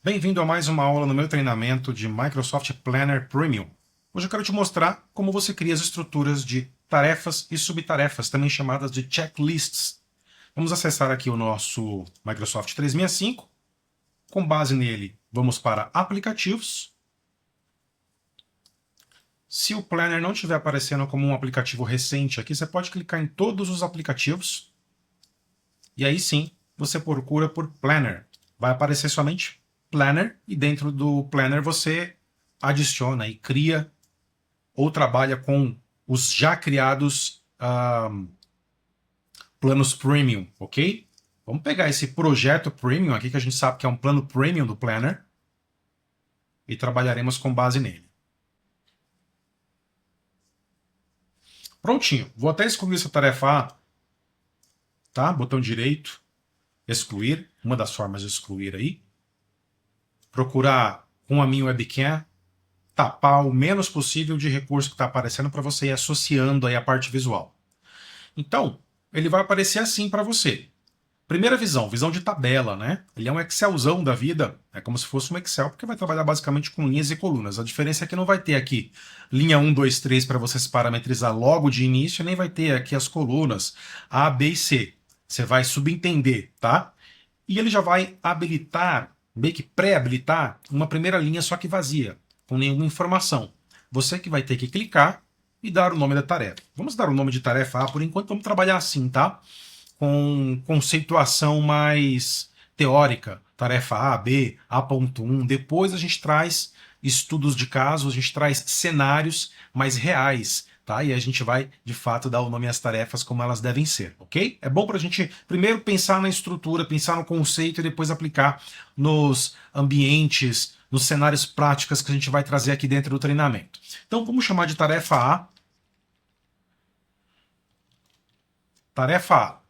Bem-vindo a mais uma aula no meu treinamento de Microsoft Planner Premium. Hoje eu quero te mostrar como você cria as estruturas de tarefas e subtarefas, também chamadas de checklists. Vamos acessar aqui o nosso Microsoft 365. Com base nele, vamos para aplicativos. Se o Planner não estiver aparecendo como um aplicativo recente aqui, você pode clicar em todos os aplicativos. E aí sim, você procura por Planner. Vai aparecer somente Planner e dentro do Planner você adiciona e cria ou trabalha com os já criados planos Premium, ok? Vamos pegar esse projeto Premium aqui, que a gente sabe que é um plano Premium do Planner, e trabalharemos com base nele. Prontinho. Vou até excluir essa tarefa A, tá? Botão direito, excluir, uma das formas de excluir aí. Procurar com a minha webcam, tapar o menos possível de recurso que está aparecendo para você ir associando aí a parte visual. Então, ele vai aparecer assim para você. Primeira visão, visão de tabela, né? Ele é um Excelzão da vida, é como se fosse um Excel, porque vai trabalhar basicamente com linhas e colunas. A diferença é que não vai ter aqui linha 1, 2, 3 para você se parametrizar logo de início, nem vai ter aqui as colunas A, B e C. Você vai subentender, tá? E ele já vai habilitar, meio que pré-habilitar, uma primeira linha só que vazia, com nenhuma informação. Você que vai ter que clicar e dar o nome da tarefa. Vamos dar o nome de tarefa A por enquanto, vamos trabalhar assim, tá? Com conceituação mais teórica, tarefa A, B, A.1. Depois a gente traz estudos de caso, a gente traz cenários mais reais, tá? E a gente vai, de fato, dar o nome às tarefas como elas devem ser, ok? É bom para a gente primeiro pensar na estrutura, pensar no conceito e depois aplicar nos ambientes, nos cenários práticos que a gente vai trazer aqui dentro do treinamento. Então vamos chamar de tarefa A. Tarefa A,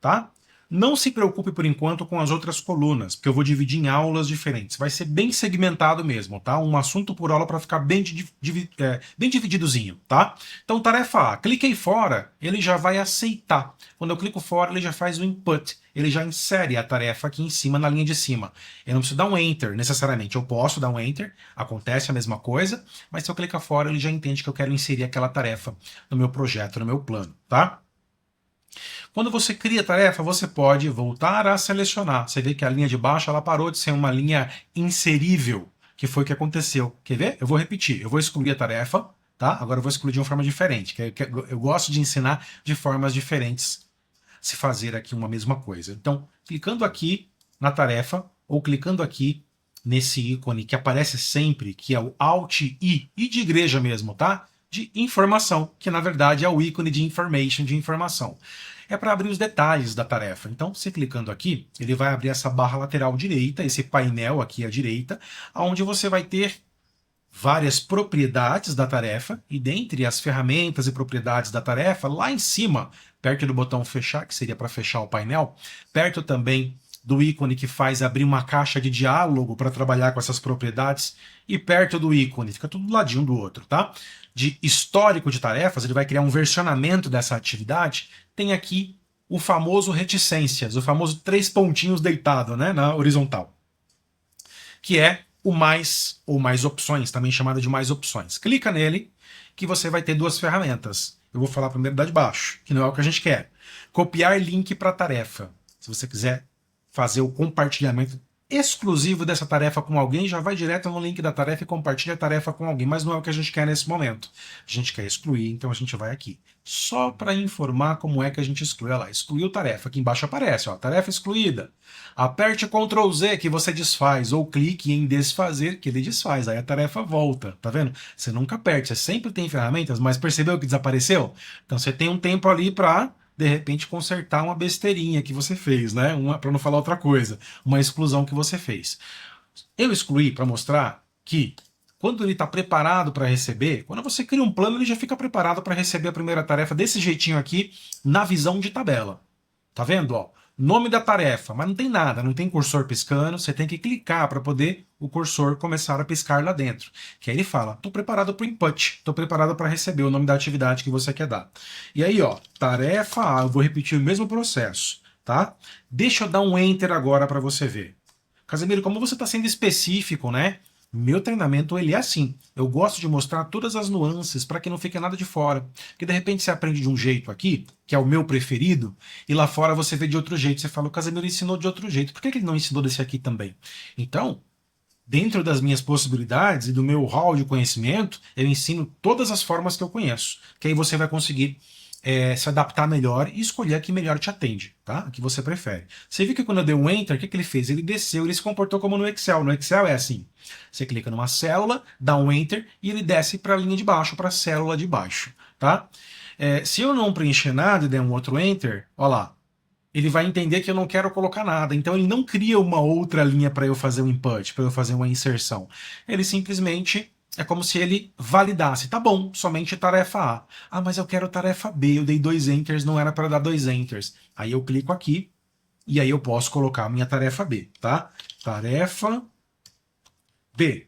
tá? Não se preocupe por enquanto com as outras colunas, porque eu vou dividir em aulas diferentes. Vai ser bem segmentado mesmo, tá? Um assunto por aula para ficar bem divididozinho, tá? Então, tarefa A, cliquei fora, ele já vai aceitar. Quando eu clico fora, ele já faz o input. Ele já insere a tarefa aqui em cima, na linha de cima. Eu não preciso dar um enter necessariamente. Eu posso dar um enter, acontece a mesma coisa, mas se eu clicar fora, ele já entende que eu quero inserir aquela tarefa no meu projeto, no meu plano, tá? Quando você cria a tarefa, você pode voltar a selecionar. Você vê que a linha de baixo ela parou de ser uma linha inserível, que foi o que aconteceu. Quer ver? Eu vou repetir. Eu vou excluir a tarefa, tá? Agora eu vou excluir de uma forma diferente. Eu gosto de ensinar de formas diferentes se fazer aqui uma mesma coisa. Então, clicando aqui na tarefa, ou clicando aqui nesse ícone que aparece sempre, que é o Alt-I, e de igreja mesmo, tá? De informação, que na verdade é o ícone de information, de informação. É para abrir os detalhes da tarefa. Então, você clicando aqui, ele vai abrir essa barra lateral direita, esse painel aqui à direita, onde você vai ter várias propriedades da tarefa, e dentre as ferramentas e propriedades da tarefa, lá em cima, perto do botão fechar, que seria para fechar o painel, perto também do ícone que faz abrir uma caixa de diálogo para trabalhar com essas propriedades, e perto do ícone, fica tudo do ladinho do outro, tá? De histórico de tarefas, ele vai criar um versionamento dessa atividade, tem aqui o famoso reticências, o famoso 3 pontinhos deitado, né, na horizontal, que é o mais, ou mais opções, também chamado de mais opções. Clica nele, que você vai ter duas ferramentas. Eu vou falar primeiro da de baixo, que não é o que a gente quer. Copiar link para tarefa. Se você quiser fazer o compartilhamento exclusivo dessa tarefa com alguém, já vai direto no link da tarefa e compartilha a tarefa com alguém, mas não é o que a gente quer nesse momento. A gente quer excluir, então a gente vai aqui. Só para informar como é que a gente exclui. Olha lá, excluiu tarefa. Aqui embaixo aparece, ó, tarefa excluída. Aperte Ctrl Z que você desfaz, ou clique em desfazer que ele desfaz, aí a tarefa volta, tá vendo? Você nunca aperte, você sempre tem ferramentas, mas percebeu que desapareceu? Então você tem um tempo ali para de repente consertar uma besteirinha que você fez, né? Para não falar outra coisa, uma exclusão que você fez. Eu excluí para mostrar que quando ele está preparado para receber, quando você cria um plano, ele já fica preparado para receber a primeira tarefa desse jeitinho aqui, na visão de tabela. Tá vendo? Ó, nome da tarefa, mas não tem nada, não tem cursor piscando, você tem que clicar para poder o cursor começar a piscar lá dentro. Que aí ele fala, estou preparado para o input, estou preparado para receber o nome da atividade que você quer dar. E aí, ó, tarefa A, eu vou repetir o mesmo processo, tá? Deixa eu dar um Enter agora para você ver. Casemiro, como você está sendo específico, né? Meu treinamento, ele é assim. Eu gosto de mostrar todas as nuances para que não fique nada de fora. Porque de repente você aprende de um jeito aqui, que é o meu preferido, e lá fora você vê de outro jeito. Você fala, o Casemiro ensinou de outro jeito. Por que ele não ensinou desse aqui também? Então, dentro das minhas possibilidades e do meu hall de conhecimento, eu ensino todas as formas que eu conheço. Que aí você vai conseguir se adaptar melhor e escolher a que melhor te atende, tá? A que você prefere. Você viu que quando eu dei um Enter, o que ele fez? Ele desceu, ele se comportou como no Excel. No Excel é assim, você clica numa célula, dá um Enter e ele desce para a linha de baixo, para a célula de baixo, tá? Se eu não preencher nada e der um outro Enter, ó lá, ele vai entender que eu não quero colocar nada. Então ele não cria uma outra linha para eu fazer um input, para eu fazer uma inserção. Ele simplesmente é como se ele validasse. Tá bom, somente tarefa A. Ah, mas eu quero tarefa B. Eu dei 2 enters, não era para dar 2 enters. Aí eu clico aqui e aí eu posso colocar a minha tarefa B, tá? Tarefa B.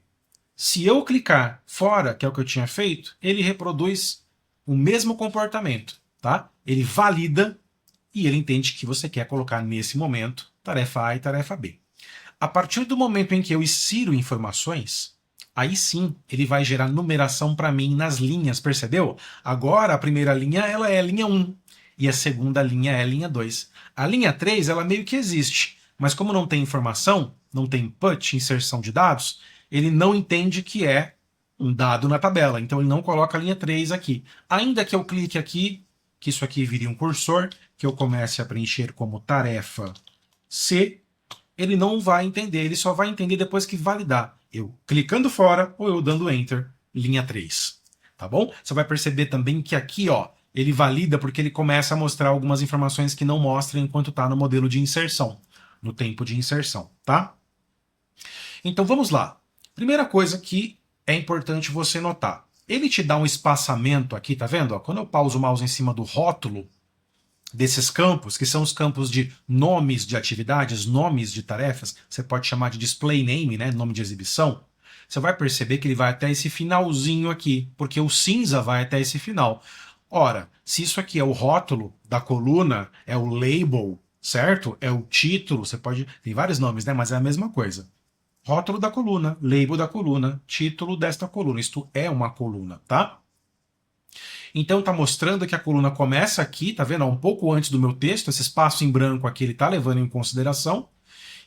Se eu clicar fora, que é o que eu tinha feito, ele reproduz o mesmo comportamento, tá? Ele valida e ele entende que você quer colocar nesse momento tarefa A e tarefa B. A partir do momento em que eu insiro informações, aí sim ele vai gerar numeração para mim nas linhas, percebeu? Agora a primeira linha ela é linha 1 e a segunda linha é linha 2. A linha 3 ela meio que existe, mas como não tem informação, não tem input, inserção de dados, ele não entende que é um dado na tabela, então ele não coloca a linha 3 aqui. Ainda que eu clique aqui, que isso aqui vire um cursor, que eu comece a preencher como tarefa C, ele não vai entender, ele só vai entender depois que validar. Eu clicando fora ou eu dando Enter, linha 3. Tá bom? Você vai perceber também que aqui, ó, ele valida porque ele começa a mostrar algumas informações que não mostra enquanto está no modelo de inserção, no tempo de inserção, tá? Então vamos lá. Primeira coisa que é importante você notar. Ele te dá um espaçamento aqui, tá vendo? Ó, quando eu pauso o mouse em cima do rótulo desses campos, que são os campos de nomes de atividades, nomes de tarefas, você pode chamar de display name, né, nome de exibição, você vai perceber que ele vai até esse finalzinho aqui, porque o cinza vai até esse final. Ora, se isso aqui é o rótulo da coluna, é o label, certo? É o título, você pode... Tem vários nomes, né, mas é a mesma coisa. Rótulo da coluna, label da coluna, título desta coluna. Isto é uma coluna, tá? Então está mostrando que a coluna começa aqui, tá vendo? Um pouco antes do meu texto, esse espaço em branco aqui ele está levando em consideração.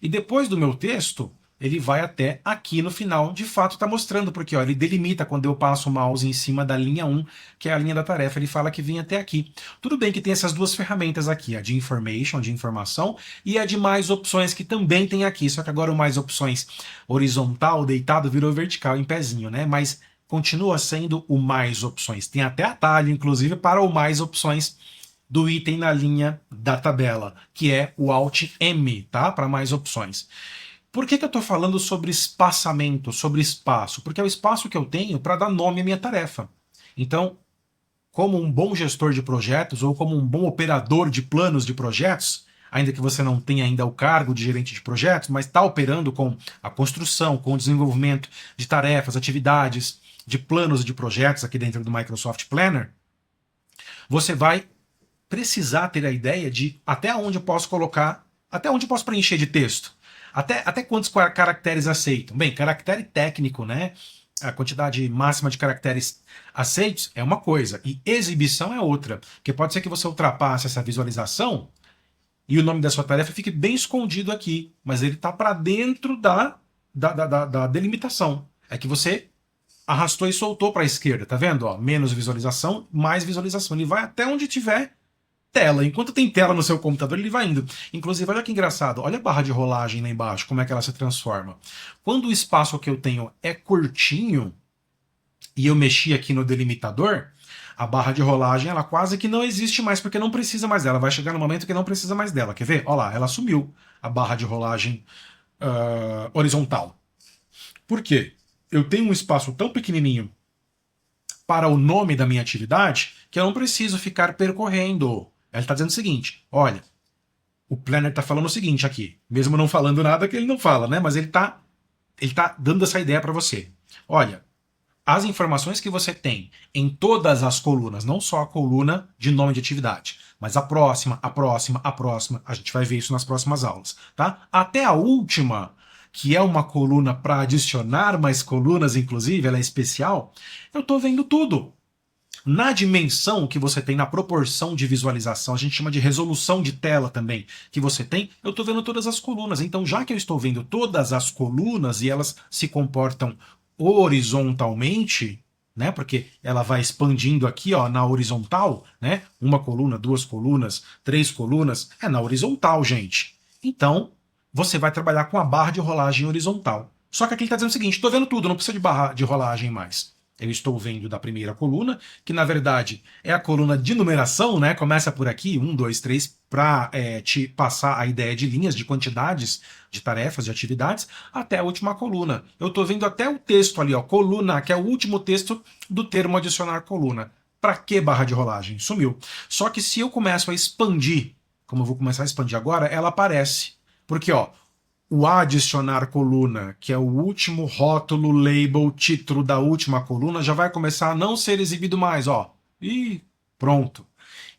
E depois do meu texto, ele vai até aqui no final. De fato está mostrando, porque ó, ele delimita quando eu passo o mouse em cima da linha 1, que é a linha da tarefa, ele fala que vem até aqui. Tudo bem que tem essas duas ferramentas aqui, a de information, de informação, e a de mais opções, que também tem aqui, só que agora o mais opções horizontal, deitado, virou vertical, em pezinho, né? Mas continua sendo o mais opções. Tem até atalho, inclusive, para o mais opções do item na linha da tabela, que é o Alt M, tá? Para mais opções. Por que eu estou falando sobre espaçamento, sobre espaço? Porque é o espaço que eu tenho para dar nome à minha tarefa. Então, como um bom gestor de projetos ou como um bom operador de planos de projetos, ainda que você não tenha ainda o cargo de gerente de projetos, mas está operando com a construção, com o desenvolvimento de tarefas, atividades, de planos de projetos aqui dentro do Microsoft Planner, você vai precisar ter a ideia de até onde eu posso colocar, até onde eu posso preencher de texto, até quantos caracteres aceitam. Bem, caractere técnico, né? A quantidade máxima de caracteres aceitos é uma coisa, e exibição é outra. Porque pode ser que você ultrapasse essa visualização e o nome da sua tarefa fique bem escondido aqui, mas ele está para dentro da delimitação. É que você arrastou e soltou para a esquerda, tá vendo? Ó, menos visualização, mais visualização. Ele vai até onde tiver tela. Enquanto tem tela no seu computador, ele vai indo. Inclusive, olha que engraçado, olha a barra de rolagem lá embaixo, como é que ela se transforma. Quando o espaço que eu tenho é curtinho, e eu mexi aqui no delimitador, a barra de rolagem ela quase que não existe mais, porque não precisa mais dela. Vai chegar no momento que não precisa mais dela. Quer ver? Olha lá, ela sumiu, a barra de rolagem horizontal. Por quê? Eu tenho um espaço tão pequenininho para o nome da minha atividade que eu não preciso ficar percorrendo. Ele está dizendo o seguinte, olha, o Planner está falando o seguinte aqui, mesmo não falando nada que ele não fala, né? Mas ele tá dando essa ideia para você. Olha, as informações que você tem em todas as colunas, não só a coluna de nome de atividade, mas a próxima, a próxima, a próxima, a gente vai ver isso nas próximas aulas, tá? Até a última, que é uma coluna para adicionar mais colunas, inclusive, ela é especial, eu estou vendo tudo. Na dimensão que você tem, na proporção de visualização, a gente chama de resolução de tela também, que você tem, eu estou vendo todas as colunas. Então, já que eu estou vendo todas as colunas e elas se comportam horizontalmente, né? Porque ela vai expandindo aqui, ó, na horizontal, né? Uma coluna, duas colunas, três colunas, é na horizontal, gente. Então, você vai trabalhar com a barra de rolagem horizontal. Só que aqui ele está dizendo o seguinte: estou vendo tudo, não precisa de barra de rolagem mais. Eu estou vendo da primeira coluna, que na verdade é a coluna de numeração, né? Começa por aqui, 1, 2, 3, para te passar a ideia de linhas, de quantidades, de tarefas, de atividades, até a última coluna. Eu estou vendo até o texto ali, ó, coluna, que é o último texto do termo adicionar coluna. Para que barra de rolagem? Sumiu. Só que se eu começo a expandir, como eu vou começar a expandir agora, ela aparece. Porque, ó, o adicionar coluna, que é o último rótulo, label, título da última coluna, já vai começar a não ser exibido mais, ó. E pronto.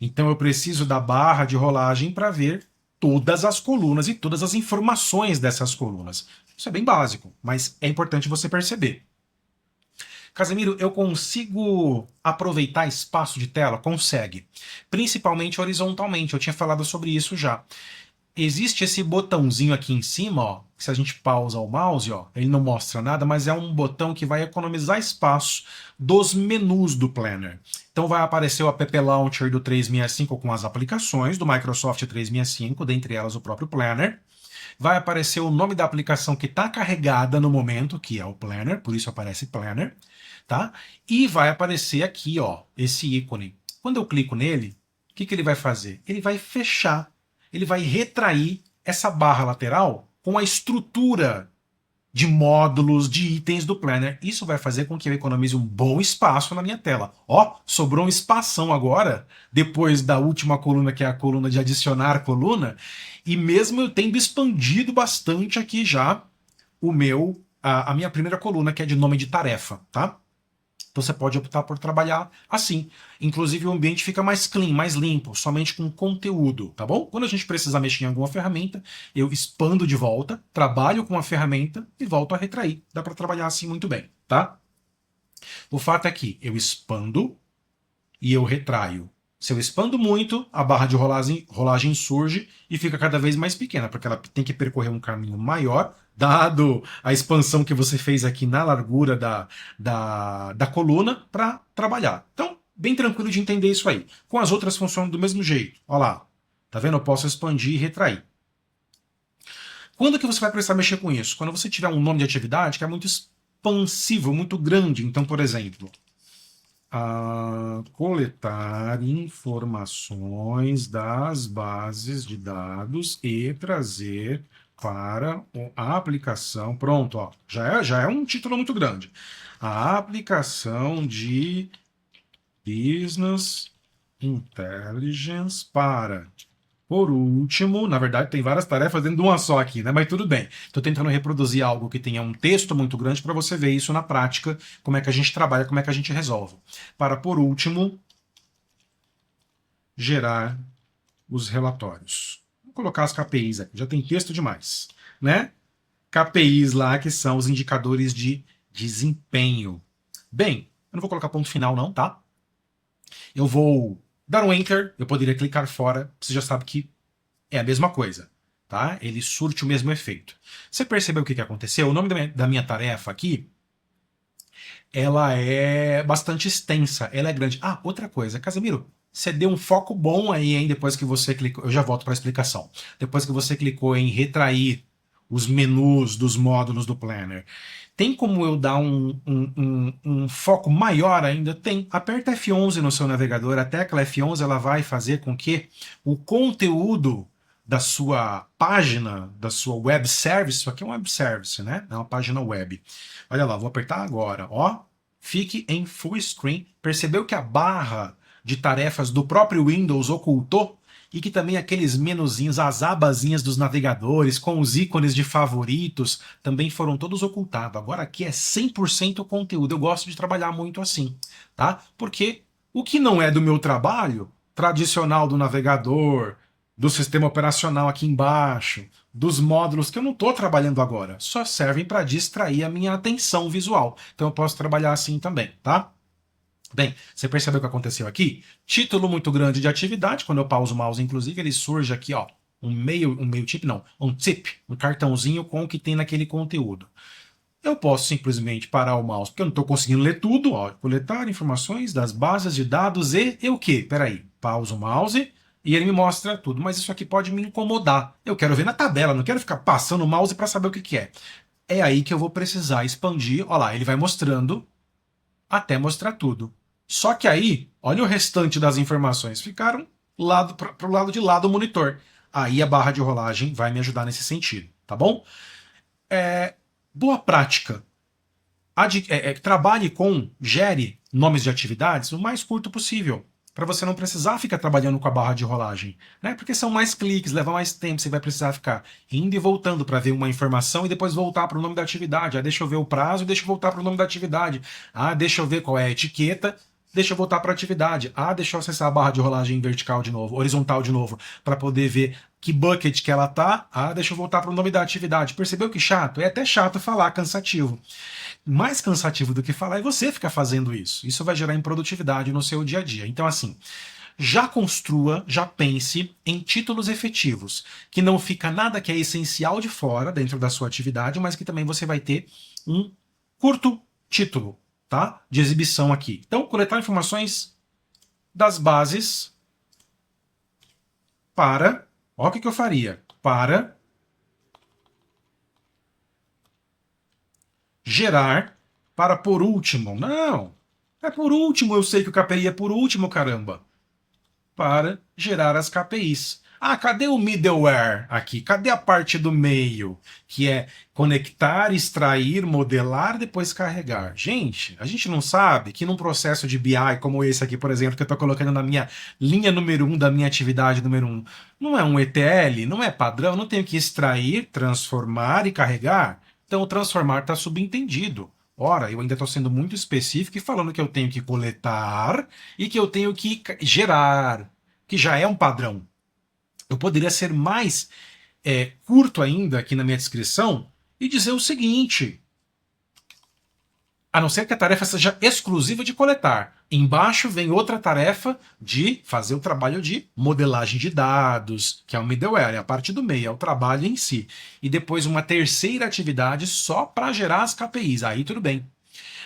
Então eu preciso da barra de rolagem para ver todas as colunas e todas as informações dessas colunas. Isso é bem básico, mas é importante você perceber. Casemiro, eu consigo aproveitar espaço de tela? Consegue. Principalmente horizontalmente, eu tinha falado sobre isso já. Existe esse botãozinho aqui em cima, ó, que se a gente pausa o mouse, ó, ele não mostra nada, mas é um botão que vai economizar espaço dos menus do Planner. Então vai aparecer o App Launcher do 365 com as aplicações do Microsoft 365, dentre elas o próprio Planner. Vai aparecer o nome da aplicação que está carregada no momento, que é o Planner, por isso aparece Planner, tá? E vai aparecer aqui, ó, esse ícone. Quando eu clico nele, o que ele vai fazer? Ele vai fechar, ele vai retrair essa barra lateral com a estrutura de módulos, de itens do Planner. Isso vai fazer com que eu economize um bom espaço na minha tela. Ó, sobrou um espação agora, depois da última coluna, que é a coluna de adicionar coluna, e mesmo eu tendo expandido bastante aqui já a minha primeira coluna, que é de nome de tarefa, tá? Então você pode optar por trabalhar assim. Inclusive o ambiente fica mais clean, mais limpo, somente com conteúdo, tá bom? Quando a gente precisar mexer em alguma ferramenta, eu expando de volta, trabalho com a ferramenta e volto a retrair. Dá para trabalhar assim muito bem, tá? O fato é que eu expando e eu retraio. Se eu expando muito, a barra de rolagem surge e fica cada vez mais pequena, porque ela tem que percorrer um caminho maior, dado a expansão que você fez aqui na largura da coluna, para trabalhar. Então, bem tranquilo de entender isso aí. Com as outras funciona do mesmo jeito. Olha lá. Tá vendo? Eu posso expandir e retrair. Quando que você vai precisar mexer com isso? Quando você tiver um nome de atividade que é muito expansivo, muito grande. Então, por exemplo, a coletar informações das bases de dados e trazer para a aplicação. Pronto, ó, já é um título muito grande. A aplicação de Business Intelligence para. Por último, na verdade tem várias tarefas dentro de uma só aqui, né? Mas tudo bem. Estou tentando reproduzir algo que tenha um texto muito grande para você ver isso na prática, como é que a gente trabalha, como é que a gente resolve. Para, por último, gerar os relatórios. Vou colocar as KPIs aqui, já tem texto demais, né? KPIs lá que são os indicadores de desempenho. Bem, eu não vou colocar ponto final não, tá? Eu vou dar um Enter, eu poderia clicar fora, você já sabe que é a mesma coisa, tá? Ele surte o mesmo efeito. Você percebeu o que aconteceu? O nome da minha tarefa aqui, ela é bastante extensa, ela é grande. Ah, outra coisa, Casemiro, você deu um foco bom aí, hein, depois que você clicou, eu já volto para a explicação. Depois que você clicou em retrair os menus dos módulos do Planner. Tem como eu dar um foco maior ainda? Tem. Aperta F11 no seu navegador, a tecla F11 ela vai fazer com que o conteúdo da sua página, da sua web service, isso aqui é um web service, né? É uma página web. Olha lá, vou apertar agora, ó. Fique em full screen. Percebeu que a barra de tarefas do próprio Windows ocultou? E que também aqueles menuzinhos, as abazinhas dos navegadores, com os ícones de favoritos, também foram todos ocultados. Agora aqui é 100% conteúdo. Eu gosto de trabalhar muito assim, tá? Porque o que não é do meu trabalho, tradicional do navegador, do sistema operacional aqui embaixo, dos módulos que eu não estou trabalhando agora, só servem para distrair a minha atenção visual. Então eu posso trabalhar assim também, tá? Bem, você percebeu o que aconteceu aqui? Título muito grande de atividade, quando eu pauso o mouse, inclusive, ele surge aqui, ó, um meio tip, não, um tip, um cartãozinho com o que tem naquele conteúdo. Eu posso simplesmente parar o mouse, porque eu não estou conseguindo ler tudo, ó, coletar informações das bases de dados e o quê? Peraí, pauso o mouse e ele me mostra tudo, mas isso aqui pode me incomodar. Eu quero ver na tabela, não quero ficar passando o mouse para saber o que é. É aí que eu vou precisar expandir, ó lá, ele vai mostrando até mostrar tudo. Só que aí, olha o restante das informações, ficaram para o lado de lá do monitor. Aí a barra de rolagem vai me ajudar nesse sentido, tá bom? Boa prática. Trabalhe com, gere nomes de atividades o mais curto possível, para você não precisar ficar trabalhando com a barra de rolagem, né? Porque são mais cliques, leva mais tempo, você vai precisar ficar indo e voltando para ver uma informação e depois voltar para o nome da atividade. Ah, deixa eu ver o prazo e deixa eu voltar para o nome da atividade. Ah, deixa eu ver qual é a etiqueta, deixa eu voltar para a atividade. Ah, deixa eu acessar a barra de rolagem vertical de novo, horizontal de novo, para poder ver que bucket que ela tá. Ah, deixa eu voltar para o nome da atividade. Percebeu que chato? É até chato falar, cansativo. Mais cansativo do que falar é você ficar fazendo isso. Isso vai gerar improdutividade no seu dia a dia. Então, assim, já construa, já pense em títulos efetivos, que não fica nada que é essencial de fora dentro da sua atividade, mas que também você vai ter um curto título, tá? De exibição aqui. Então, coletar informações das bases para, ó, o que eu faria? Para gerar para por último. Não, é por último, eu sei que o KPI é por último, caramba. Para gerar as KPIs. Ah, cadê o middleware aqui? Cadê a parte do meio? Que é conectar, extrair, modelar, depois carregar. Gente, a gente não sabe que num processo de BI como esse aqui, por exemplo, que eu estou colocando na minha linha número 1 da minha atividade número 1, não é um ETL, não é padrão, não tenho que extrair, transformar e carregar. Então o transformar está subentendido. Ora, eu ainda estou sendo muito específico e falando que eu tenho que coletar e que eu tenho que gerar, que já é um padrão. Eu poderia ser mais curto ainda aqui na minha descrição e dizer o seguinte: a não ser que a tarefa seja exclusiva de coletar. Embaixo vem outra tarefa de fazer o trabalho de modelagem de dados, que é o middleware, é a parte do meio, é o trabalho em si. E depois uma terceira atividade só para gerar as KPIs. Aí tudo bem.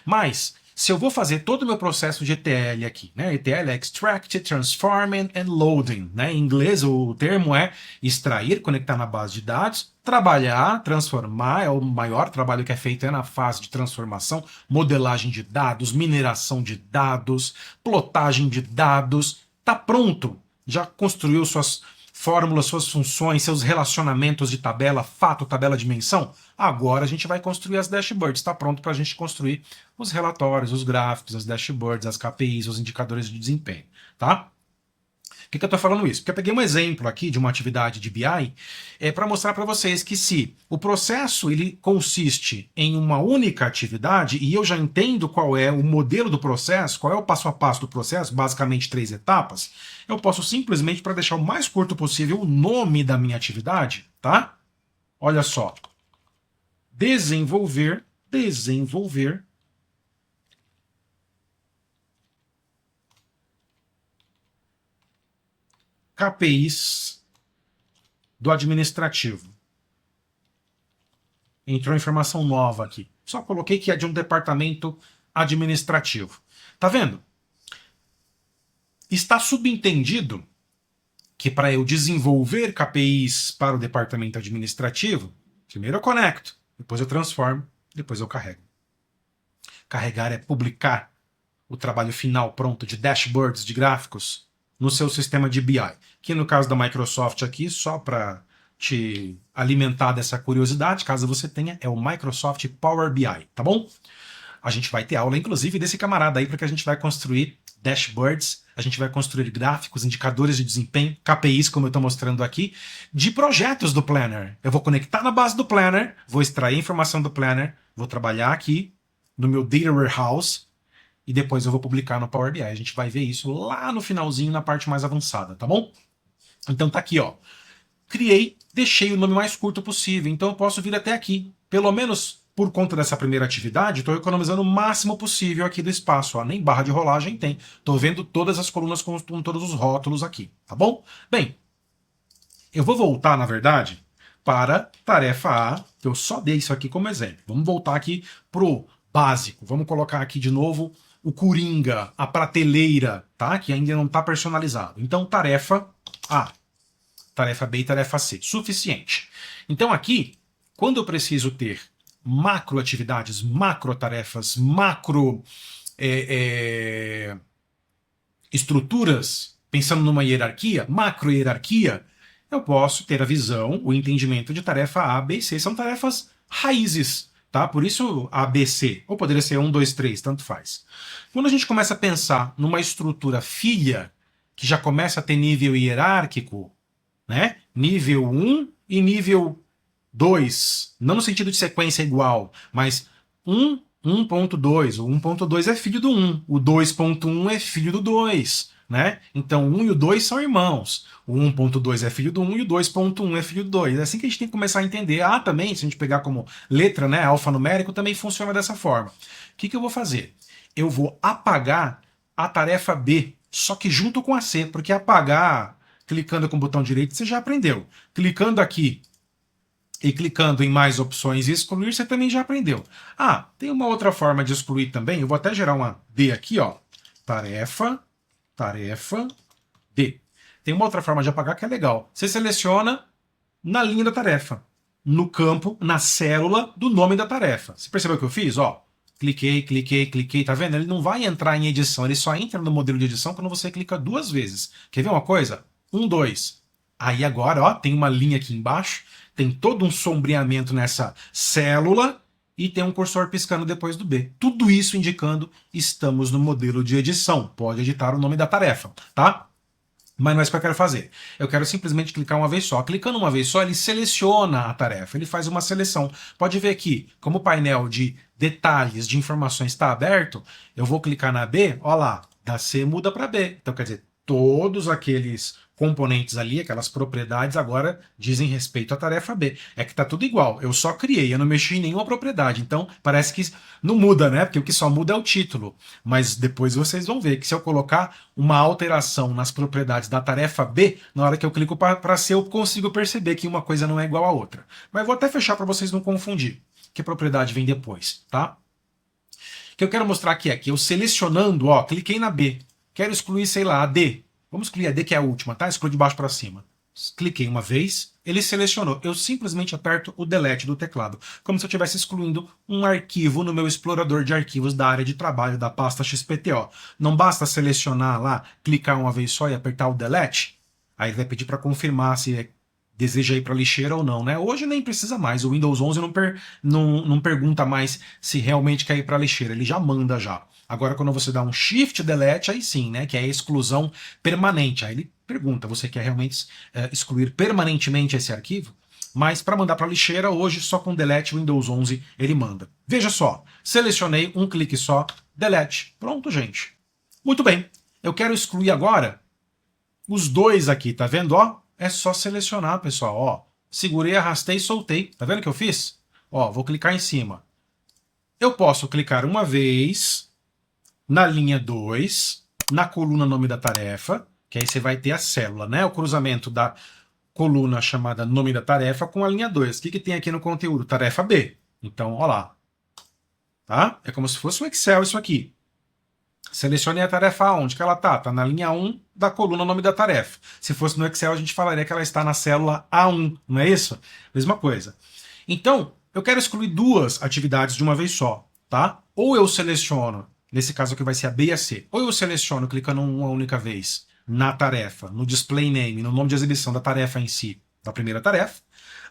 Mas, se eu vou fazer todo o meu processo de ETL aqui, né? ETL é Extract, Transforming and Loading. Né? Em inglês, o termo é extrair, conectar na base de dados, trabalhar, transformar, é o maior trabalho que é feito é na fase de transformação, modelagem de dados, mineração de dados, plotagem de dados. Tá pronto. Já construiu suas fórmulas, suas funções, seus relacionamentos de tabela, fato, tabela, dimensão? Agora a gente vai construir as dashboards. Está pronto para a gente construir os relatórios, os gráficos, as dashboards, as KPIs, os indicadores de desempenho. Tá? Por que eu estou falando isso? Porque eu peguei um exemplo aqui de uma atividade de BI para mostrar para vocês que se o processo ele consiste em uma única atividade e eu já entendo qual é o modelo do processo, qual é o passo a passo do processo, basicamente 3 etapas, eu posso simplesmente, para deixar o mais curto possível, o nome da minha atividade, tá? Olha só. Desenvolver KPIs do administrativo. Entrou informação nova aqui. Só coloquei que é de um departamento administrativo. Tá vendo? Está subentendido que para eu desenvolver KPIs para o departamento administrativo, primeiro eu conecto, depois eu transformo, depois eu carrego. Carregar é publicar o trabalho final pronto de dashboards, de gráficos, no seu sistema de BI. Que no caso da Microsoft aqui, só para te alimentar dessa curiosidade, caso você tenha, é o Microsoft Power BI, tá bom? A gente vai ter aula, inclusive, desse camarada aí, porque a gente vai construir dashboards, a gente vai construir gráficos, indicadores de desempenho, KPIs, como eu estou mostrando aqui, de projetos do Planner. Eu vou conectar na base do Planner, vou extrair a informação do Planner, vou trabalhar aqui no meu Data Warehouse, e depois eu vou publicar no Power BI. A gente vai ver isso lá no finalzinho, na parte mais avançada, tá bom? Então tá aqui, ó. Criei, deixei o nome mais curto possível, então eu posso vir até aqui. Pelo menos por conta dessa primeira atividade, estou economizando o máximo possível aqui do espaço. Ó. Nem barra de rolagem tem. Estou vendo todas as colunas com todos os rótulos aqui, tá bom? Bem, eu vou voltar, na verdade, para tarefa A, que eu só dei isso aqui como exemplo. Vamos voltar aqui pro básico. Vamos colocar aqui de novo o Coringa, a prateleira, tá? Que ainda não está personalizado. Então, tarefa A. Tarefa B e tarefa C. Suficiente. Então aqui, quando eu preciso ter macro atividades, macro tarefas, macro estruturas, pensando numa hierarquia, macro hierarquia, eu posso ter a visão, o entendimento de tarefa A, B e C. São tarefas raízes, tá? Por isso A, B, C. Ou poderia ser 1, 2, 3, tanto faz. Quando a gente começa a pensar numa estrutura filha, que já começa a ter nível hierárquico, né? Nível 1 e nível 2. Não no sentido de sequência igual, mas 1, 1.2. O 1.2 é filho do 1. O 2.1 é filho do 2. Né? Então, o 1 e o 2 são irmãos. O 1.2 é filho do 1 e o 2.1 é filho do 2. É assim que a gente tem que começar a entender. Ah, também, se a gente pegar como letra, né, alfanumérico, também funciona dessa forma. O que, que eu vou fazer? Eu vou apagar a tarefa B, só que junto com a C, porque apagar clicando com o botão direito você já aprendeu. Clicando aqui e clicando em mais opções e excluir, você também já aprendeu. Ah, tem uma outra forma de excluir também. Eu vou até gerar uma D aqui, ó. Tarefa, tarefa, D. Tem uma outra forma de apagar que é legal. Você seleciona na linha da tarefa, no campo, na célula do nome da tarefa. Você percebeu o que eu fiz? Ó, cliquei, cliquei, cliquei, tá vendo? Ele não vai entrar em edição, ele só entra no modelo de edição quando você clica duas vezes. Quer ver uma coisa? 1, 2. Aí agora, ó, tem uma linha aqui embaixo, tem todo um sombreamento nessa célula e tem um cursor piscando depois do B. Tudo isso indicando estamos no modelo de edição. Pode editar o nome da tarefa, tá? Mas não é isso que eu quero fazer. Eu quero simplesmente clicar uma vez só. Clicando uma vez só, ele seleciona a tarefa, ele faz uma seleção. Pode ver aqui, como o painel de detalhes, de informações está aberto, eu vou clicar na B, ó lá, da C muda para B. Então quer dizer, todos aqueles componentes ali, aquelas propriedades agora dizem respeito à tarefa B. É que está tudo igual, eu só criei, eu não mexi em nenhuma propriedade, então parece que não muda, né? Porque o que só muda é o título. Mas depois vocês vão ver que se eu colocar uma alteração nas propriedades da tarefa B, na hora que eu clico para C, eu consigo perceber que uma coisa não é igual à outra. Mas vou até fechar para vocês não confundir que propriedade vem depois, tá? O que eu quero mostrar aqui é que eu selecionando, ó, cliquei na B, quero excluir, sei lá, a D. Vamos excluir a D, que é a última, tá? Exclui de baixo para cima. Cliquei uma vez, ele selecionou. Eu simplesmente aperto o delete do teclado, como se eu estivesse excluindo um arquivo no meu explorador de arquivos da área de trabalho da pasta XPTO. Não basta selecionar lá, clicar uma vez só e apertar o delete. Aí ele vai pedir para confirmar se deseja ir para a lixeira ou não, né? Hoje nem precisa mais. O Windows 11 não pergunta mais se realmente quer ir para a lixeira. Ele já manda já. Agora, quando você dá um Shift Delete, aí sim, né? Que é a exclusão permanente. Aí ele pergunta, você quer realmente excluir permanentemente esse arquivo? Mas para mandar para a lixeira, hoje só com Delete Windows 11 ele manda. Veja só, selecionei um clique só, Delete. Pronto, gente. Muito bem. Eu quero excluir agora os dois aqui, tá vendo? Ó, é só selecionar, pessoal. Ó, segurei, arrastei e soltei. Tá vendo o que eu fiz? Ó, vou clicar em cima. Eu posso clicar uma vez na linha 2, na coluna nome da tarefa, que aí você vai ter a célula, né? O cruzamento da coluna chamada nome da tarefa com a linha 2. O que, que tem aqui no conteúdo? Tarefa B. Então, ó lá. Tá? É como se fosse um Excel isso aqui. Selecione a tarefa onde que ela está. Está na linha 1 da coluna nome da tarefa. Se fosse no Excel, a gente falaria que ela está na célula A1, não é isso? Mesma coisa. Então, eu quero excluir duas atividades de uma vez só, tá? Ou eu seleciono, nesse caso aqui vai ser a B e a C, ou eu seleciono clicando uma única vez na tarefa, no display name, no nome de exibição da tarefa em si, da primeira tarefa,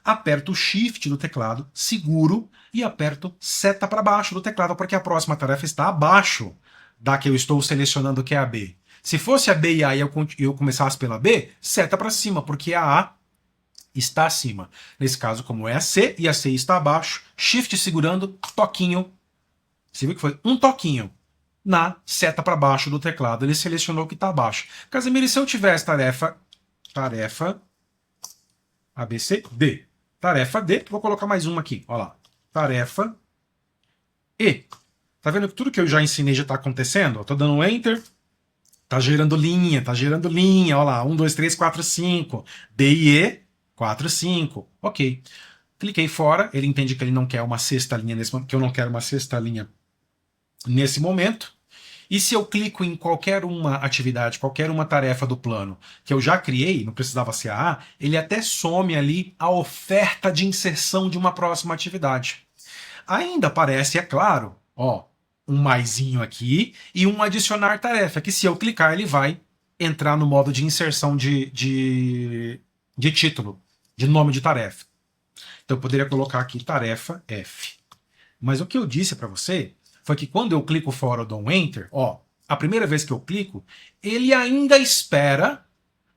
aperto o Shift do teclado, seguro e aperto seta para baixo do teclado, porque a próxima tarefa está abaixo da que eu estou selecionando, que é a B. Se fosse a B e a A e eu começasse pela B, seta para cima, porque a A está acima. Nesse caso, como é a C e a C está abaixo, Shift segurando, toquinho. Você viu que foi um toquinho na seta para baixo do teclado. Ele selecionou o que está abaixo. Casemiro, e se eu tivesse tarefa tarefa A, B, C, D. Tarefa D, vou colocar mais uma aqui, ó lá. Tarefa E. Tá vendo que tudo que eu já ensinei já tá acontecendo? Eu tô dando um Enter, tá gerando linha, ó lá, 1, 2, 3, 4, 5. D e E, 4, 5. Ok. Cliquei fora, ele entende que ele não quer uma sexta linha nesse momento, que eu não quero uma sexta linha nesse momento. E se eu clico em qualquer uma atividade, qualquer uma tarefa do plano que eu já criei, não precisava ser a A, ele até some ali a oferta de inserção de uma próxima atividade. Ainda aparece, é claro, ó, um maisinho aqui e um adicionar tarefa, que se eu clicar ele vai entrar no modo de inserção de título, de nome de tarefa. Então eu poderia colocar aqui tarefa F. Mas o que eu disse para você foi que quando eu clico fora ou dou um Enter, ó, a primeira vez que eu clico, ele ainda espera,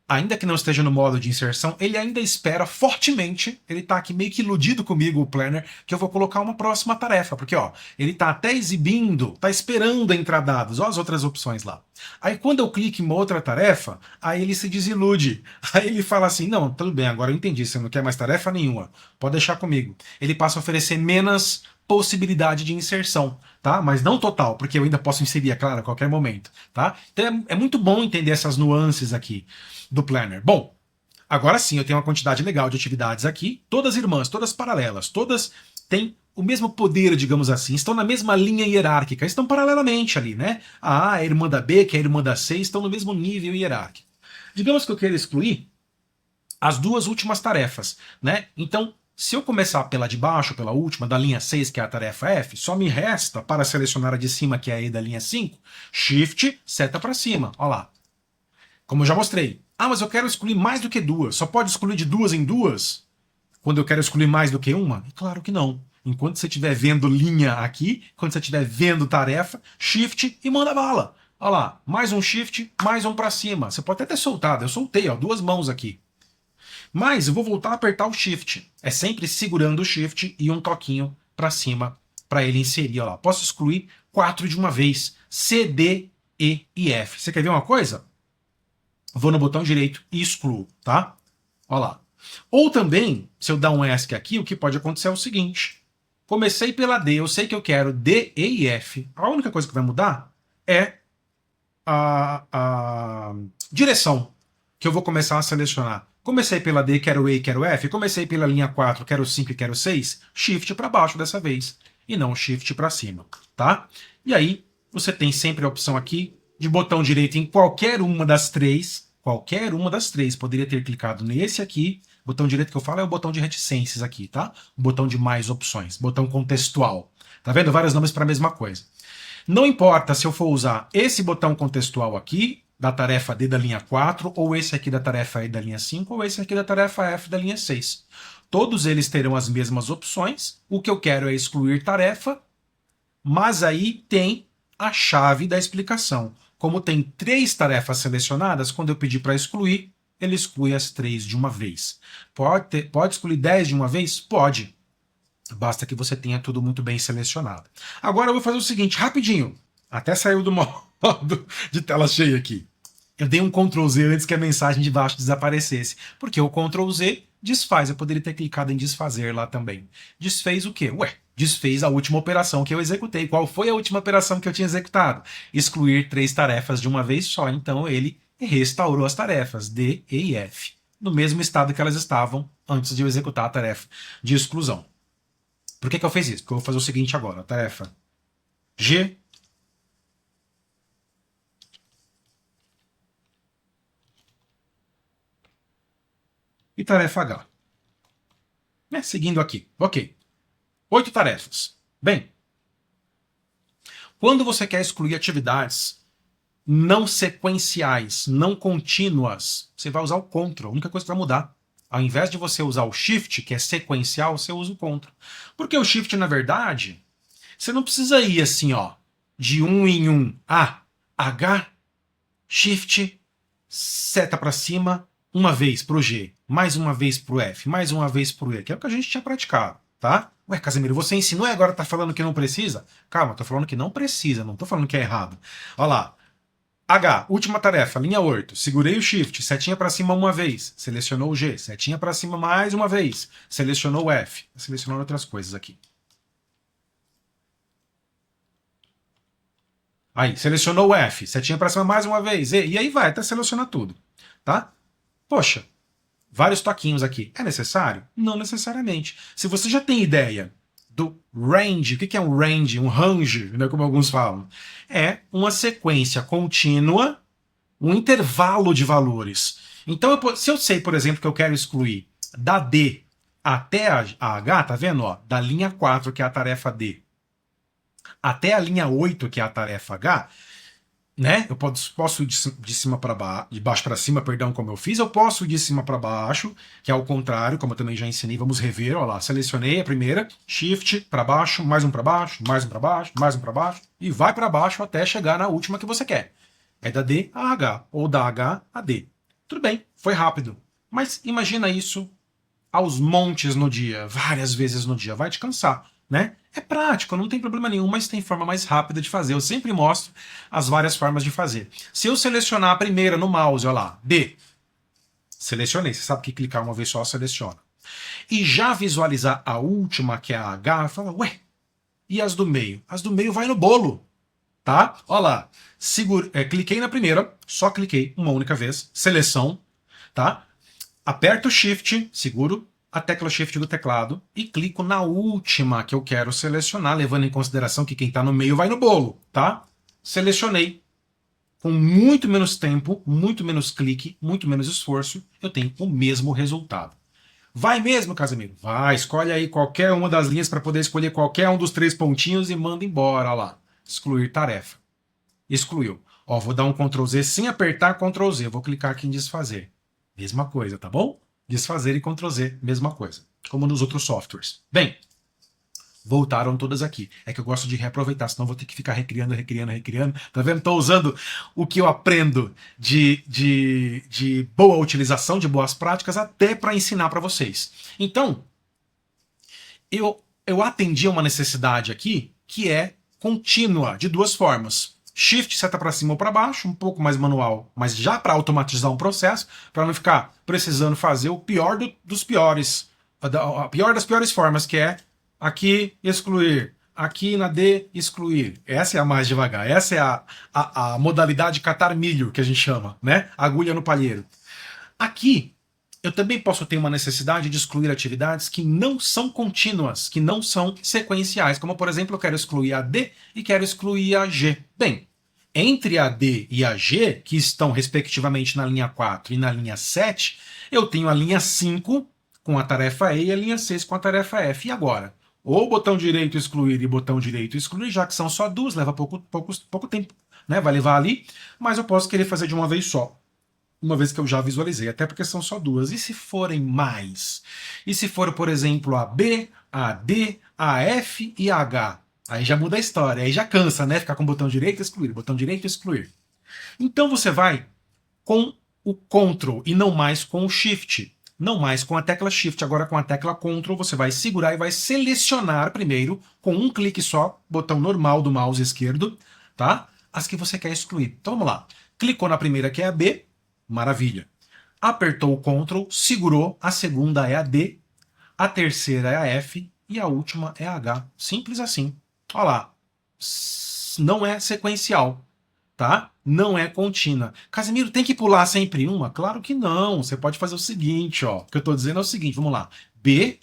ainda que não esteja no modo de inserção, ele ainda espera fortemente, ele está aqui meio que iludido comigo, o Planner, que eu vou colocar uma próxima tarefa, porque ó, ele está até exibindo, está esperando entrar dados, ó as outras opções lá. Aí quando eu clico em uma outra tarefa, aí ele se desilude, aí ele fala assim, não, tudo bem, agora eu entendi, você não quer mais tarefa nenhuma, pode deixar comigo. Ele passa a oferecer menos possibilidade de inserção, tá? Mas não total, porque eu ainda posso inserir, é claro, a qualquer momento, tá? Então é muito bom entender essas nuances aqui do Planner. Bom, agora sim eu tenho uma quantidade legal de atividades aqui, todas irmãs, todas paralelas, todas têm o mesmo poder, digamos assim, estão na mesma linha hierárquica, estão paralelamente ali, né? A A é a irmã da B, que é a irmã da C, estão no mesmo nível hierárquico. Digamos que eu queira excluir as duas últimas tarefas, né? Então, se eu começar pela de baixo, pela última, da linha 6, que é a tarefa F, só me resta, para selecionar a de cima, que é a E da linha 5, Shift, seta para cima. Olha lá. Como eu já mostrei. Ah, mas eu quero excluir mais do que duas. Só pode excluir de duas em duas? Quando eu quero excluir mais do que uma? Claro que não. Enquanto você estiver vendo linha aqui, quando você estiver vendo tarefa, Shift e manda bala. Olha lá, mais um Shift, mais um para cima. Você pode até ter soltado. Eu soltei, ó, duas mãos aqui. Mas eu vou voltar a apertar o Shift. É sempre segurando o Shift e um toquinho para cima para ele inserir. Olha lá. Posso excluir 4 de uma vez. C, D, E e F. Você quer ver uma coisa? Vou no botão direito e excluo, tá? Olha lá. Ou também, se eu dar um ESC aqui, o que pode acontecer é o seguinte. Comecei pela D, eu sei que eu quero D, E e F. A única coisa que vai mudar é a direção que eu vou começar a selecionar. Comecei pela D, quero E, quero F. Comecei pela linha 4, quero 5 e quero 6. Shift para baixo dessa vez. E não Shift para cima, tá? E aí, você tem sempre a opção aqui de botão direito em qualquer uma das três. Qualquer uma das três. Poderia ter clicado nesse aqui. O botão direito que eu falo é o botão de reticências aqui, tá? O botão de mais opções. Botão contextual. Tá vendo? Vários nomes para a mesma coisa. Não importa se eu for usar esse botão contextual aqui, da tarefa D da linha 4, ou esse aqui da tarefa E da linha 5, ou esse aqui da tarefa F da linha 6. Todos eles terão as mesmas opções. O que eu quero é excluir tarefa, mas aí tem a chave da explicação. Como tem 3 tarefas selecionadas, quando eu pedir para excluir, ele exclui as 3 de uma vez. Pode excluir 10 de uma vez? Pode. Basta que você tenha tudo muito bem selecionado. Agora eu vou fazer o seguinte, rapidinho. Até saiu do modo de tela cheia aqui. Eu dei um Ctrl Z antes que a mensagem de baixo desaparecesse. Porque o Ctrl Z desfaz. Eu poderia ter clicado em desfazer lá também. Desfez o quê? Ué, desfez a última operação que eu executei. Qual foi a última operação que eu tinha executado? Excluir 3 tarefas de uma vez só. Então ele restaurou as tarefas D, E e F. No mesmo estado que elas estavam antes de eu executar a tarefa de exclusão. Por que eu fiz isso? Porque eu vou fazer o seguinte agora. A tarefa G. E tarefa H. Seguindo aqui. Ok. 8 tarefas. Bem, quando você quer excluir atividades não sequenciais, não contínuas, você vai usar o Ctrl. A única coisa que vai mudar. Ao invés de você usar o Shift, que é sequencial, você usa o Ctrl. Porque o Shift, na verdade, você não precisa ir assim, ó, de um em um. H, Shift, seta para cima, uma vez pro G, mais uma vez pro F, mais uma vez pro E, que é o que a gente tinha praticado, tá? Ué, Casemiro, você ensinou e agora tá falando que não precisa? Calma, tô falando que não precisa, não tô falando que é errado. Olha lá. H, última tarefa, linha 8. Segurei o Shift, setinha para cima uma vez, selecionou o G, setinha para cima mais uma vez, selecionou o F. Selecionando outras coisas aqui. Aí, selecionou o F, setinha para cima mais uma vez, e aí vai, até selecionar tudo, tá? Poxa, vários toquinhos aqui. É necessário? Não necessariamente. Se você já tem ideia do range, o que é um range? Um range, né, como alguns falam. É uma sequência contínua, um intervalo de valores. Então, se eu sei, por exemplo, que eu quero excluir da D até a H, tá vendo? Ó, da linha 4, que é a tarefa D, até a linha 8, que é a tarefa H, né? Eu posso ir de cima para baixo, de baixo para cima, perdão, como eu fiz. Eu posso ir de cima para baixo, que é o contrário, como eu também já ensinei. Vamos rever, olha lá. Selecionei a primeira, Shift para baixo, mais um para baixo, mais um para baixo, mais um para baixo e vai para baixo até chegar na última que você quer. É da D a H ou da H a D. Tudo bem, foi rápido. Mas imagina isso aos montes no dia, várias vezes no dia, vai te cansar, né? É prático, não tem problema nenhum, mas tem forma mais rápida de fazer. Eu sempre mostro as várias formas de fazer. Se eu selecionar a primeira no mouse, olha lá, D, selecionei. Você sabe que clicar uma vez só seleciona. E já visualizar a última, que é a H, fala, ué, e as do meio? As do meio vai no bolo, tá? Olha lá, cliquei na primeira, só cliquei uma única vez, seleção, tá? Aperto o Shift, seguro a tecla Shift do teclado e clico na última que eu quero selecionar, levando em consideração que quem está no meio vai no bolo, tá? Selecionei. Com muito menos tempo, muito menos clique, muito menos esforço, eu tenho o mesmo resultado. Vai mesmo, Casemiro? Vai, escolhe aí qualquer uma das linhas para poder escolher qualquer um dos 3 pontinhos e manda embora, olha lá. Excluir tarefa. Excluiu. Ó, vou dar um Ctrl Z sem apertar Ctrl Z. Vou clicar aqui em desfazer. Mesma coisa, tá bom? Desfazer e Ctrl Z, mesma coisa. Como nos outros softwares. Bem, voltaram todas aqui. É que eu gosto de reaproveitar, senão vou ter que ficar recriando. Tá vendo? Estou usando o que eu aprendo de boa utilização, de boas práticas, até para ensinar para vocês. Então, eu atendi a uma necessidade aqui que é contínua, de duas formas. Shift seta para cima ou para baixo, um pouco mais manual, mas já para automatizar um processo, para não ficar precisando fazer o pior dos piores, a pior das piores formas, que é aqui excluir, aqui na D excluir. Essa é a mais devagar, essa é a modalidade catar milho, que a gente chama, né? Agulha no palheiro. Aqui, eu também posso ter uma necessidade de excluir atividades que não são contínuas, que não são sequenciais, como por exemplo, eu quero excluir a D e quero excluir a G. Bem, entre a D e a G, que estão respectivamente na linha 4 e na linha 7, eu tenho a linha 5 com a tarefa E e a linha 6 com a tarefa F. E agora? Ou botão direito excluir e botão direito excluir, já que são só duas, leva pouco tempo, né? Vai levar ali, mas eu posso querer fazer de uma vez só. Uma vez que eu já visualizei, até porque são só duas. E se forem mais? E se for, por exemplo, a B, a D, a F e a H? Aí já muda a história, aí já cansa, né? Ficar com o botão direito excluir, botão direito excluir. Então você vai com o Ctrl e não mais com o Shift. Não mais com a tecla Shift, agora com a tecla Ctrl você vai segurar e vai selecionar primeiro, com um clique só, botão normal do mouse esquerdo, tá? As que você quer excluir. Então vamos lá. Clicou na primeira, que é a B, maravilha. Apertou o Ctrl, segurou, a segunda é a D, a terceira é a F e a última é a H. Simples assim. Olha lá. Não é sequencial, tá? Não é contínua. Casimiro, tem que pular sempre uma? Claro que não. Você pode fazer o seguinte, ó. O que eu estou dizendo é o seguinte, vamos lá. B,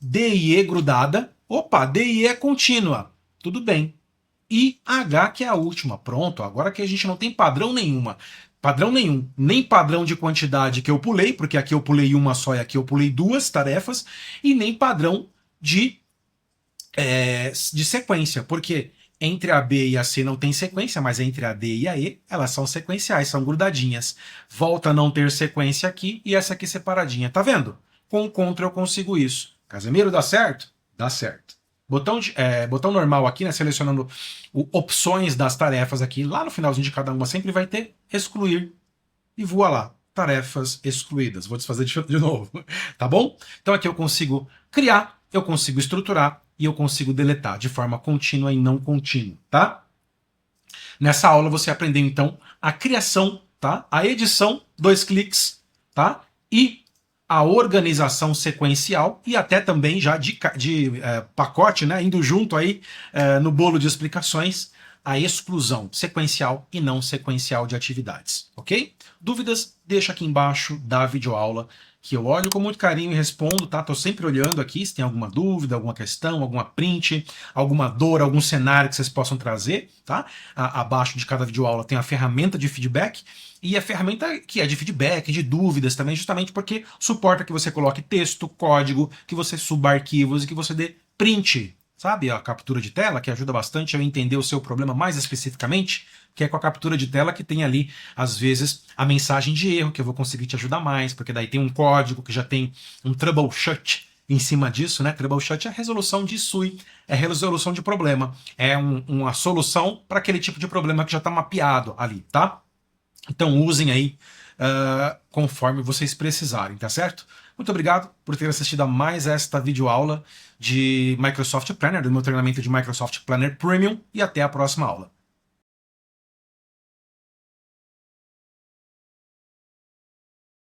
D e E grudada. Opa, D e E é contínua. Tudo bem. E H, que é a última. Pronto, agora que a gente não tem padrão nenhuma. Padrão nenhum. Nem padrão de quantidade que eu pulei, porque aqui eu pulei uma só e aqui eu pulei duas tarefas. E nem padrão de sequência, porque entre a B e a C não tem sequência, mas entre a D e a E, elas são sequenciais, são grudadinhas. Volta a não ter sequência aqui e essa aqui separadinha. Tá vendo? Com o Ctrl eu consigo isso. Casemiro, dá certo? Dá certo. Botão normal aqui, né, selecionando opções das tarefas aqui, lá no finalzinho de cada uma sempre vai ter excluir. E voa lá, tarefas excluídas. Vou desfazer de novo, tá bom? Então aqui eu consigo criar, eu consigo estruturar e eu consigo deletar de forma contínua e não contínua, tá? Nessa aula você aprendeu então a criação, tá? A edição, 2 cliques, tá? E a organização sequencial e até também já de pacote, né? Indo junto aí no bolo de explicações, a exclusão sequencial e não sequencial de atividades, ok? Dúvidas? Deixa aqui embaixo da videoaula que eu olho com muito carinho e respondo, tá? Tô sempre olhando aqui se tem alguma dúvida, alguma questão, alguma print, alguma dor, algum cenário que vocês possam trazer, tá? Abaixo de cada videoaula tem a ferramenta de feedback e a ferramenta que é de feedback, de dúvidas também, justamente porque suporta que você coloque texto, código, que você suba arquivos e que você dê print, sabe? A captura de tela, que ajuda bastante a eu entender o seu problema mais especificamente, que é com a captura de tela que tem ali, às vezes, a mensagem de erro, que eu vou conseguir te ajudar mais, porque daí tem um código que já tem um troubleshoot em cima disso, né? Troubleshoot é a resolução de SUI, é a resolução de problema, é uma solução para aquele tipo de problema que já está mapeado ali, tá? Então usem aí conforme vocês precisarem, tá certo? Muito obrigado por ter assistido a mais esta videoaula de Microsoft Planner, do meu treinamento de Microsoft Planner Premium, e até a próxima aula.